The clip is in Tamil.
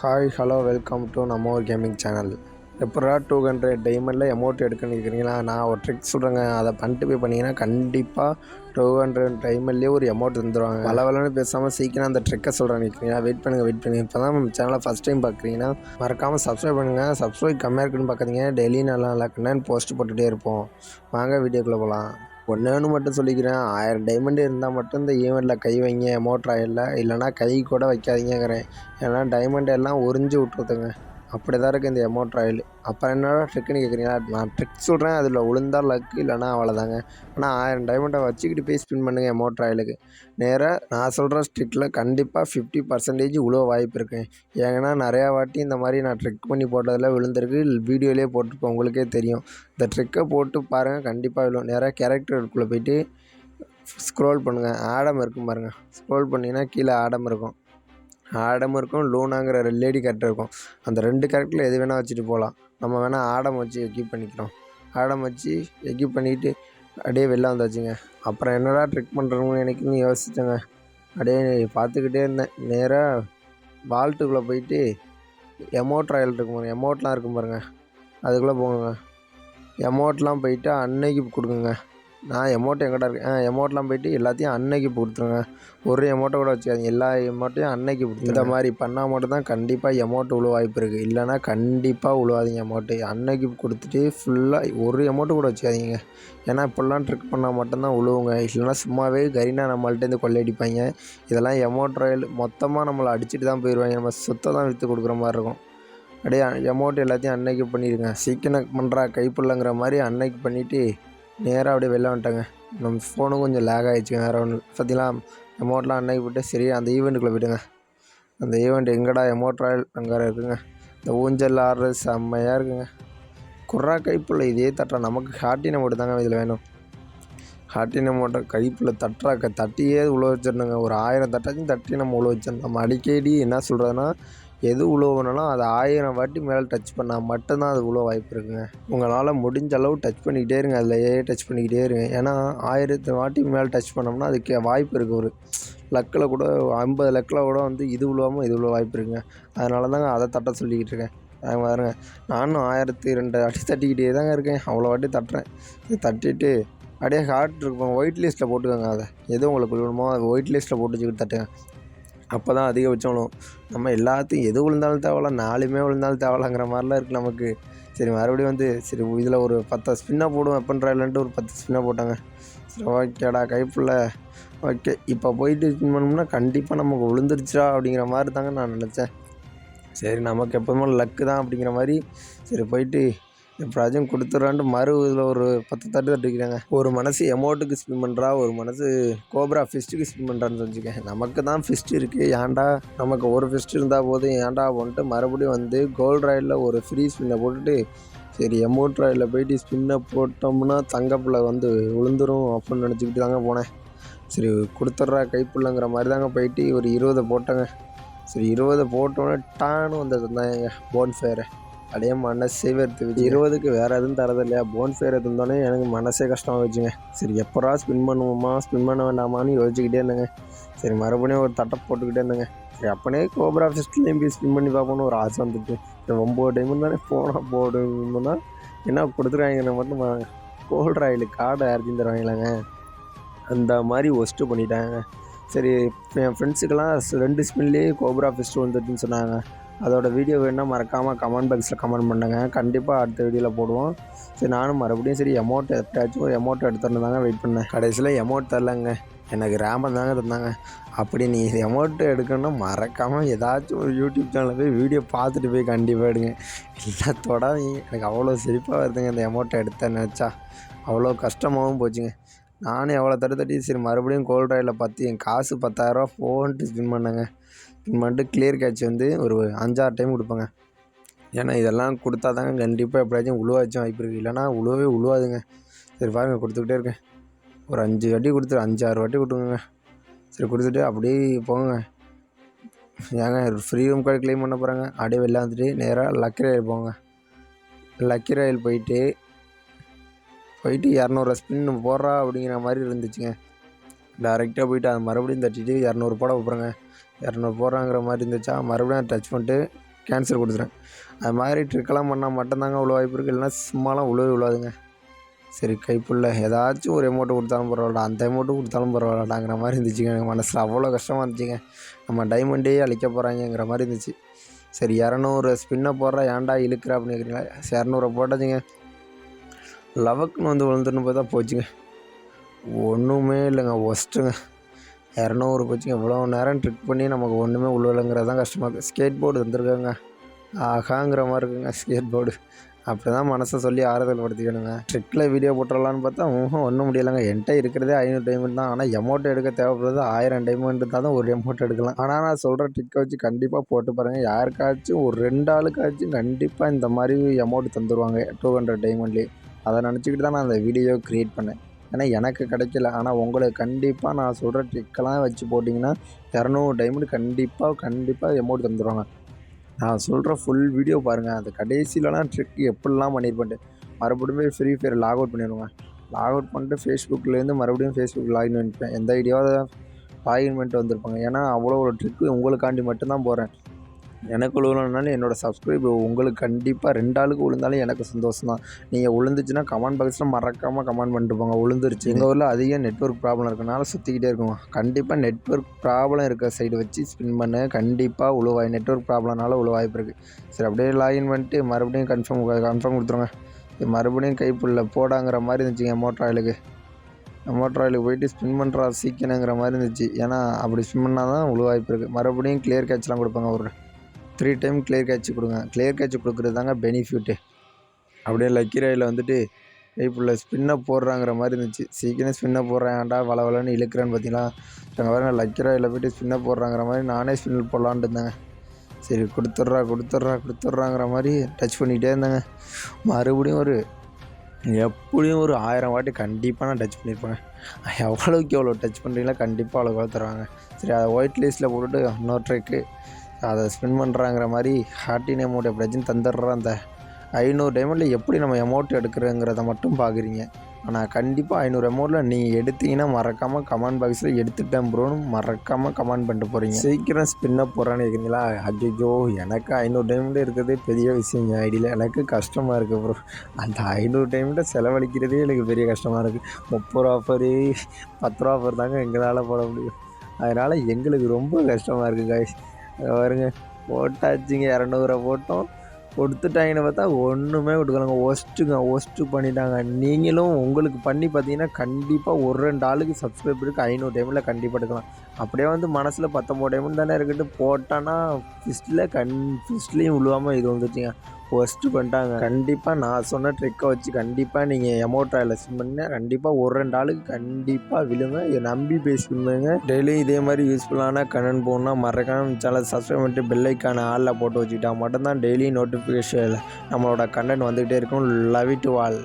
ஹாய் ஹலோ வெல்கம் டு நம்ம ஒரு கேமிங் சேனல். எப்படா 200 டைமண்டில் எமௌண்ட் எடுக்கணும்னு இருக்கிறீங்களா? நான் ஒரு ட்ரிக் சொல்கிறேங்க. அதை பண்ணிட்டு போய் பண்ணிங்கன்னா கண்டிப்பாக 200 டைமண்ட்லேயே ஒரு எமௌண்ட் தந்துடுவாங்க. வளவலன்னு பேசாமல் சீக்கிரம் அந்த ட்ரிக்கை சொல்கிறேன் நிற்கிறீங்களா? வெயிட் பண்ணுங்கள். இப்போ தான் நம்ம சேனலை ஃபஸ்ட் டைம் பார்க்குறீங்கன்னா மறக்காமல் சப்ஸ்கிரைப் பண்ணுங்கள். சப்ஸ்கிரைப் கம்மியாக இருக்குன்னு பார்க்காதீங்க. டெய்லி நல்லா கண்டென்ட் போஸ்ட் போட்டுகிட்டே இருப்போம். வாங்க வீடியோக்குள்ளே போகலாம். ஒன்று மட்டும் சொல்லிக்கிறேன், 1000 டைமண்ட் இருந்தால் மட்டும் இந்த ஈவெண்ட்டில் கை வைங்க எமௌண்ட் ராயலில், இல்லைனா கை கூட வைக்காதீங்கிறேன். ஏன்னா டைமண்ட் எல்லாம் உறிஞ்சி விட்ருதுங்க. அப்படி தான் இருக்குது இந்த எமௌண்ட் ராயல். அப்புறம் என்னடா ட்ரிக்குன்னு கேட்குறீங்களா? நான் ட்ரிக் சொல்கிறேன், அதில் விழுந்தால் லக்கு, இல்லைனா அவ்வளோதாங்க. ஆனால் 1000 டைமண்டை வச்சுக்கிட்டு போய் ஸ்பின் பண்ணுங்கள் எமௌண்ட் ராயலுக்கு. நேராக நான் சொல்கிற ட்ரிக்கில் கண்டிப்பாக 50% உழுவ வாய்ப்பு இருக்குது. ஏன்னா நிறையா வாட்டி இந்த மாதிரி நான் ட்ரிக் பண்ணி போட்டதில் விழுந்திருக்கு. வீடியோலேயே போட்டிருப்பேன், உங்களுக்கே தெரியும். இந்த ட்ரிக்கை போட்டு பாருங்கள், கண்டிப்பாக விழும். நேராக கேரக்டருக்குள்ளே போய்ட்டு ஸ்க்ரோல் பண்ணுங்கள். ஆடம் இருக்கும் பாருங்கள். ஸ்க்ரோல் பண்ணிங்கன்னா கீழே ஆடம் இருக்கும். லூனாங்கிற லேடி கேரக்டர் இருக்கும். அந்த 2 கேரக்டரில் எது வேணால் வச்சுட்டு போகலாம். நம்ம வேணால் ஆடம் வச்சு எக்யூப் பண்ணிக்கிறோம். ஆடம் வச்சு எக்யூப் பண்ணிவிட்டு அப்படியே வெளில வந்தாச்சுங்க. அப்புறம் என்னடா ட்ரிக் பண்ணுறவங்க எனக்குன்னு யோசிச்சேங்க. அப்படியே பார்த்துக்கிட்டே இருந்தேன். நேராக வால்ட்டுக்குள்ளே போயிட்டு எமௌண்ட் ராயல் இருக்கும் பாருங்கள், எமௌண்ட்லாம் இருக்கும் பாருங்கள், அதுக்குள்ளே போங்க. எமௌண்ட்லாம் போயிட்டு அன்னைக்கு கொடுக்குங்க. நான் எமௌண்ட் எங்கிட்ட இருக்கேன். எமௌண்ட்லாம் போய்ட்டு எல்லாத்தையும் அன்னைக்கு கொடுத்துருங்க. ஒரு எமௌண்ட்டை கூட வச்சுக்காதீங்க, எல்லா எமௌண்ட்டையும் அன்னைக்கு கொடுத்துருங்க. இந்த மாதிரி பண்ணால் மட்டும் தான் கண்டிப்பாக எமௌண்ட் விழ வாய்ப்பு இருக்குது. இல்லைனா கண்டிப்பாக விழுவாதீங்க எமௌண்ட்டு. அன்னைக்கு கொடுத்துட்டு ஃபுல்லாக ஒரு எமௌண்ட்டு கூட வச்சுக்காதீங்க. ஏன்னா இப்போல்லாம் ட்ரிக் பண்ணால் மட்டும்தான் விழுவுங்க. இல்லைனா சும்மாவே கரீனா நம்மள்ட்டேருந்து கொள்ளையடிப்பாங்க. இதெல்லாம் எமௌண்ட் ராயல் மொத்தமாக நம்மளை அடிச்சுட்டு தான் போயிடுவாங்க. நம்ம சொத்தை தான் விற்று கொடுக்குற மாதிரி இருக்கும். அப்படியே எமௌண்ட் எல்லாத்தையும் அன்னைக்கு பண்ணிடுங்க. சீக்கிரம் பண்ணுறா கைப்புள்ளங்கிற மாதிரி அன்னைக்கு பண்ணிவிட்டு நேராக அப்படியே வெளில வந்துட்டேங்க. நம்ம ஃபோனும் கொஞ்சம் லேக் ஆகிடுச்சுங்க. வேறு ஒன்று பார்த்தீங்களா? எமௌண்ட்லாம் அன்னைக்கு போய்ட்டு சரி அந்த ஈவெண்ட்டுக்குள்ளே போய்ட்டுங்க. அந்த ஈவெண்ட் எங்கடா எமௌண்ட் ராயல் அங்கே இருக்குங்க. இந்த ஊஞ்சல் ஆடுறது செம்மையாக இருக்குங்க. குர்ரா கைப்புள்ள இதே தட்டுறா. நமக்கு ஹார்ட்டின் அமௌண்ட் தாங்க இதில் வேணும். ஹார்ட்டின் அமௌண்ட்டை கைப்புள்ள தட்டியே உழ வச்சிடணுங்க. ஒரு 1000 தட்டாச்சும் தட்டி நம்ம உழ வச்சிடணும். நம்ம அடிக்கடி என்ன சொல்கிறதுனா, எது உழுவனாலும் அதை 1000 வாட்டி மேலே டச் பண்ணால் மட்டும்தான் அது உழுவ வாய்ப்பு இருக்குங்க. உங்களால் முடிஞ்ச அளவு டச் பண்ணிக்கிட்டே இருங்க. அதிலையே டச் பண்ணிக்கிட்டே இருங்க. ஏன்னா 1000 வாட்டி மேலே டச் பண்ணோம்னா அதுக்கு வாய்ப்பு இருக்குது. ஒரு லக்கில் கூட 50 லக்கில் கூட வந்து இது விழுவாமல் இது விழுவ வாய்ப்பு இருக்குங்க. அதனால தாங்க அதை தட்ட சொல்லிக்கிட்டு இருக்கேன். பாருங்க, நானும் 1002 அடி தட்டிக்கிட்டே தாங்க இருக்கேன். அவ்வளோ வாட்டி தட்டுறேன். இது தட்டிட்டு அப்படியே ஹார்ட் இருக்கும், ஒயிட் லிஸ்ட்டில் போட்டுக்கோங்க. அதை எது உங்களுக்கு விழுணுமோ அது ஒயிட் லிஸ்ட்டில் போட்டு வச்சுக்கிட்டு தட்டுங்க. அப்போ தான் அதிகபட்சம் விழுவும். நம்ம எல்லாத்தையும் எது விழுந்தாலும் தேவையில்ல, 4மே விழுந்தாலும் தேவையில்லங்கிற மாதிரிலாம் இருக்குது நமக்கு. சரி மறுபடியும் வந்து சரி இதில் ஒரு 10 ஸ்பின்னாக போடுவோம் எப்படின்றா இல்லைன்ட்டு ஒரு 10 ஸ்பின்னாக போட்டாங்க. சரி ஓகேடா கைப்புள்ள ஓகே. இப்போ போயிட்டு ஸ்பின் பண்ணோம்னா கண்டிப்பாக நமக்கு விழுந்துருச்சா அப்படிங்கிற மாதிரி தாங்க நான் நினச்சேன். சரி நமக்கு எப்போதுமே லக்கு தான் அப்படிங்கிற மாதிரி சரி போயிட்டு எப்படியாச்சும் கொடுத்துட்றான்ட்டு இதில் ஒரு 10 தட்டு தட்டிக்கிறாங்க. ஒரு மனசு எமௌண்ட்டுக்கு ஸ்பின் பண்ணுறா, ஒரு மனசு கோப்ரா ஃபிஸ்ட்டுக்கு ஸ்பின் பண்ணுறான்னு தெரிஞ்சுக்கேன். நமக்கு தான் ஃபிஸ்ட் இருக்குது, ஏன்டா நமக்கு ஒரு ஃபிஸ்ட் இருந்தால் போதும் ஏன்டா போன்ட்டு மறுபடியும் வந்து கோல்ட் ராயலில் ஒரு ஃப்ரீ ஸ்பின்னை போட்டுட்டு சரி எமௌண்ட் ராயலில் போயிட்டு ஸ்பின்னை போட்டோம்னா தங்கப்பில் வந்து விழுந்துரும் அப்படின்னு நினச்சிக்கிட்டு தாங்க போனேன். சரி கொடுத்துட்றா கைப்புள்ளங்கிற மாதிரி தாங்க போயிட்டு ஒரு 20 போட்டேங்க. சரி 20 போட்டோன்னே டான்னு வந்து தந்தாங்க போன் ஃபயரை. அப்படியே மனசே வெறுத்து வச்சு 20க்கு வேறு எதுவும் தரது இல்லையா, போன் ஃபயர் எடுத்தோடனே எனக்கு மனசே கஷ்டமாக வச்சுங்க. சரி எப்போரா ஸ்பின் பண்ணுவோமா ஸ்பின் பண்ண வேண்டாமான்னு யோசிச்சுக்கிட்டே இருந்தேங்க. சரி மறுபடியும் ஒரு தட்டை போட்டுக்கிட்டே இருந்தேங்க. சரி அப்பனே கோப்ரா ஃபெஸ்ட்லேயும் போய் ஸ்பின் பண்ணி பார்ப்போன்னு ஒரு ஆசை வந்துட்டு 9 டைம் தானே போனால் போடுன்னா என்ன கொடுத்துருவாங்கன்னு மட்டும் கோல்ட் ராயலு கார்டு அரைஞ்சி தருவாங்களாங்க. அந்த மாதிரி ஒஸ்ட்டு பண்ணிட்டாங்க. சரி என் ஃப்ரெண்ட்ஸுக்கெல்லாம் 2 ஸ்பின்லேயே கோப்ரா ஃபெஸ்ட் வந்துட்டுன்னு சொன்னாங்க. அதோட வீடியோ வேணுன்னா மறக்காமல் கமெண்ட் பாக்ஸில் கமெண்ட் பண்ணுங்க. கண்டிப்பாக அடுத்த வீடியோவில் போடுவோம். சரி நானும் மறுபடியும் சரி எமௌண்ட் எப்படியாச்சும் ஒரு எமௌண்ட் எடுத்துன்னு தாங்க வெயிட் பண்ணேன். கடைசியில் எமௌண்ட் தரலங்க, எனக்கு ரேம்பன் தாங்க தந்தாங்க. அப்படி நீ எமௌண்ட்டு எடுக்கணும்னா மறக்காமல் ஏதாச்சும் ஒரு யூடியூப் சேனலில் போய் வீடியோ பார்த்துட்டு போய் கண்டிப்பாக எடுங்க. இல்லை தொடாதீங்க. எனக்கு அவ்வளோ சிரிப்பாக வருதுங்க இந்த எமௌண்ட்டை எடுத்தேன்னு நினச்சா. அவ்வளோ கஷ்டமாகவும் போச்சுங்க. நானும் எவ்வளோ தட்டி சரி மறுபடியும் கோல்ட் ராயலில் 10 என் காசு 10,000 ஃபோன்ட்டு ஸ்பின் பண்ணேங்க. ஸ்பின் பண்ணிட்டு கிளியர் கேட்ச் வந்து ஒரு 5-6 டைம் கொடுப்பேங்க. ஏன்னா இதெல்லாம் கொடுத்தா தாங்க கண்டிப்பாக எப்படியாச்சும் உழுவாச்சும் வாய்ப்பு இருக்குது. இல்லைனா உழுவாதுங்க. சரி பாருங்கள் கொடுத்துக்கிட்டே இருக்கேன். ஒரு 5 வாட்டி கொடுத்துரு 5-6 வாட்டி கொடுத்துங்க. சரி கொடுத்துட்டு அப்படியே போங்க. ஏங்க ஃப்ரீ ரூம் கார்டு க்ளைம் பண்ண போகிறாங்க. அப்படியே வெளில வந்துட்டு நேராக லக்கி ராயல் போங்க. லக்கி ராயல் போயிட்டு 200 ஸ்பின் போடுறா அப்படிங்கிற மாதிரி இருந்துச்சுங்க. டேரெக்டாக போயிட்டு அதை மறுபடியும் தட்டிட்டு 200 போட போகிறேங்க. 200 போடுறாங்கிற மாதிரி இருந்துச்சா மறுபடியும் டச் பண்ணிட்டு கேன்சல் கொடுத்துறேன். அது மாதிரி ட்ரிக்கெல்லாம் பண்ணால் மட்டும்தாங்க அவ்வளோ வாய்ப்பு இருக்குது, இல்லைனா சும்மாலாம் விழாதுங்க. சரி கைப்புள்ள ஏதாச்சும் ஒரு எமௌண்ட்டு கொடுத்தாலும் பரவாயில்ல, அந்த எமௌண்ட்டு கொடுத்தாலும் பரவாயில்லடாங்கிற மாதிரி இருந்துச்சுங்க. எனக்கு மனசில் அவ்வளோ கஷ்டமாக இருந்துச்சுங்க. நம்ம டைமண்டே அழிக்க போகிறாங்கங்கிற மாதிரி இருந்துச்சு. சரி 200 ஸ்பின்னை போடுறா, ஏன்டா இழுக்கிற அப்படின்னு கேட்குறீங்களா? 200 போட்டாச்சுங்க. லவக்குன்னு வந்து விழுந்துன்னு பார்த்தா போச்சுங்க. ஒன்றுமே இல்லைங்க, ஒஸ்ட்டுங்க. 200 போச்சுங்க. இவ்வளோ நேரம் ட்ரிக் பண்ணி நமக்கு ஒன்றுமே உழுவலைங்கிறது தான் கஷ்டமாக இருக்குது. ஸ்கேட் போர்டு வந்திருக்காங்க, ஆகாங்கிற மாதிரி இருக்குங்க ஸ்கேட் போர்டு. அப்படி தான் மனசை சொல்லி ஆறுதல் படுத்திக்கணுங்க. ட்ரிக்கில் வீடியோ போட்டுடலான்னு பார்த்தா ஒன்றும் முடியலைங்க. என்கிட்ட இருக்கிறதே 500 டைமண்ட் தான். ஆனால் எமௌண்ட் எடுக்க தேவைப்படுறது 1000 டைமண்ட் இருந்தால் தான் ஒரு எமௌண்ட் எடுக்கலாம். ஆனால் நான் சொல்கிற ட்ரிக்கை வச்சு கண்டிப்பாக போட்டு பாருங்கள். யாருக்காச்சும் ஒரு 2 ஆளுக்காச்சும் கண்டிப்பாக இந்த மாதிரி எமௌண்ட் தந்துடுவாங்க 200 டைமண்ட்லேயே. அதை நினச்சிக்கிட்டு தான் நான் அந்த வீடியோ க்ரியேட் பண்ணேன். ஏன்னா எனக்கு கிடைக்கல. ஆனால் உங்களுக்கு கண்டிப்பாக நான் சொல்கிற ட்ரிக்கெல்லாம் வச்சு போட்டிங்கன்னா 200 டைமண்ட் கண்டிப்பாக எமௌண்ட் தந்துடுவாங்க. நான் சொல்கிற ஃபுல் வீடியோ பாருங்கள். அந்த கடைசியிலலாம் ட்ரிக் எப்படிலாம் பண்ணியிருப்பேன்ட்டு. மறுபடியும் ஃப்ரீ ஃபயர் லாக் அவுட் பண்ணிடுவேங்க. லாக் அவுட் பண்ணிட்டு ஃபேஸ்புக்லேருந்து மறுபடியும் ஃபேஸ்புக் லாகின் பண்ணிப்பேன். எந்த ஐடியாவது லாகின் பண்ணிட்டு வந்திருப்பாங்க. ஏன்னா அவ்வளோ ஒரு ட்ரிக்கு உங்களுக்காண்டி மட்டும்தான் போகிறேன். எனக்கு விழுவலனாலும் என்னோடய சப்ஸ்கிரைபர் உங்களுக்கு கண்டிப்பாக 2 ஆளுக்கு விழுந்தாலும் எனக்கு சந்தோஷம் தான். நீங்கள் விழுந்துச்சுன்னா கமெண்ட் பாக்ஸில் மறக்காமல் கமெண்ட் பண்ணிட்டு போங்க விழுந்துருச்சு. எங்கள் ஊரில் அதிக நெட்வொர்க் ப்ராப்ளம் இருக்கனால சுற்றிக்கிட்டே இருக்கும். கண்டிப்பாக நெட்வொர்க் ப்ராப்ளம் இருக்க சைடு வச்சு ஸ்பின் பண்ணு, கண்டிப்பாக உழுவாய். நெட்வொர்க் ப்ராப்ளம்னால உழுவ வாய்ப்பு இருக்குது. சரி அப்படியே லாகின் பண்ணிட்டு மறுபடியும் கன்ஃபார்ம் கொடுத்துருங்க. மறுபடியும் கைப்புள்ள போடாங்கிற மாதிரி இருந்துச்சுங்க. மோட்டர் ஆயிலுக்கு போயிட்டு ஸ்பின் பண்ணுறா சீக்கிரங்கிற மாதிரி இருந்துச்சு. ஏன்னா அப்படி ஸ்பின் பண்ணால் தான் உழுவ வாய்ப்பு இருக்குது. மறுபடியும் கிளியர் கேட்ச்லாம் கொடுப்பாங்க. ஒரு 3 டைம் கிளியர் கேட்ச் கொடுங்க. கிளியர் கேட்ச் கொடுக்குறது தாங்க பெனிஃபிட்டு. அப்படியே லக்கி ராயில் வந்துட்டு கைப்புள்ள ஸ்பின்னை போடுறாங்கிற மாதிரி இருந்துச்சு. சீக்கிரம் ஸ்பின்னை போடுறேன், ஏன்டா வளன்னு இழுக்கிறேன்னு பார்த்தீங்களா? அங்கே பாருங்க, லக்கி ராயில் போய்ட்டு ஸ்பின்னை போடுறாங்கிற மாதிரி நானே ஸ்பின்னில் போடலான்ட்டு இருந்தேங்க. சரி கொடுத்துட்றாங்கிற மாதிரி டச் பண்ணிகிட்டே இருந்தேங்க. மறுபடியும் எப்படியும் ஒரு 1000 வாட்டி கண்டிப்பாக நான் டச் பண்ணியிருப்பேங்க. எவ்வளோக்கு எவ்வளோ டச் பண்ணுறீங்களோ கண்டிப்பாக அவ்வளோ தருவாங்க. சரி அதை ஒயிட் லிஸ்ட்டில் போட்டுட்டு இன்னொரு ட்ரிக்கு அதை ஸ்பின் பண்ணுறாங்கிற மாதிரி ஹார்ட்டின் எமௌண்ட் எப்படியாச்சும் தந்துடுறேன். அந்த 500 டைமண்டில் எப்படி நம்ம எமௌண்ட் எடுக்கிறோங்கிறத மட்டும் பார்க்குறீங்க. ஆனால் கண்டிப்பாக 500 எமௌண்ட்டில் நீங்கள் எடுத்தீங்கன்னா மறக்காமல் கமெண்ட் பாக்ஸில் எடுத்துட்டேன் ப்ரோன்னு மறக்காமல் கமெண்ட் பண்ணிட்டு போகிறீங்க. சீக்கிரம் ஸ்பின்னை போடுறான்னு கேட்குறீங்களா? அஜ்ஜோ, எனக்கு 500 டைமண்ட் இருக்கிறதே பெரிய விஷயம் என் ஐடியில். எனக்கு கஷ்டமாக இருக்குது ப்ரோ. அந்த 500 டைமண்ட்டை செலவழிக்கிறதே எனக்கு பெரிய கஷ்டமாக இருக்குது. 30 ரூபா ஆஃபரு 10 ரூபா ஆஃபர் தாங்க எங்களால் போட முடியும். அதனால் எங்களுக்கு ரொம்ப கஷ்டமாக இருக்குது காய்ஸ். பாருங்க, போட்டாச்சுங்க. 200 போட்டோம், கொடுத்துட்டாங்கன்னு பார்த்தா ஒன்றுமே கொடுக்கலங்க. ஒஸ்ட்டு பண்ணிட்டாங்க. நீங்களும் உங்களுக்கு பண்ணி பார்த்தீங்கன்னா கண்டிப்பாக ஒரு 2 ஆளுக்கு சப்ஸ்கிரைபருக்கு 500 டைமில் கண்டிப்பாக எடுக்கலாம். அப்படியே வந்து மனசில் 19 டைமண்ட் தானே இருக்கட்டு போட்டான்னா ஃபிஸ்ட்லேயும் விழுவாமல் இது வந்துச்சுங்க. ஒஸ்ட்டு பண்ணிட்டாங்க. கண்டிப்பாக நான் சொன்ன ட்ரிக்கை வச்சு கண்டிப்பாக நீங்கள் எமௌண்ட் ராயில் ஸ்பின் பண்ணிங்கன்னா கண்டிப்பாக ஒரு 2 ஆளுக்கு கண்டிப்பாக விழுங்க. இதை நம்பி போய் ஸ்பின் பண்ணுங்க. டெய்லியும் இதே மாதிரி யூஸ்ஃபுல்லான கண்டென்ட் போகணுன்னா மறக்காம சேனல் சப்ஸ்கிரைப் பண்ணிட்டு பெல் ஐக்கான ஆளில் போட்டு வச்சுக்கிட்டா மட்டும்தான் டெய்லி நோட்டிஃபிகேஷன் நம்மளோட கண்டென்ட் வந்துக்கிட்டே இருக்கும். Love you to all.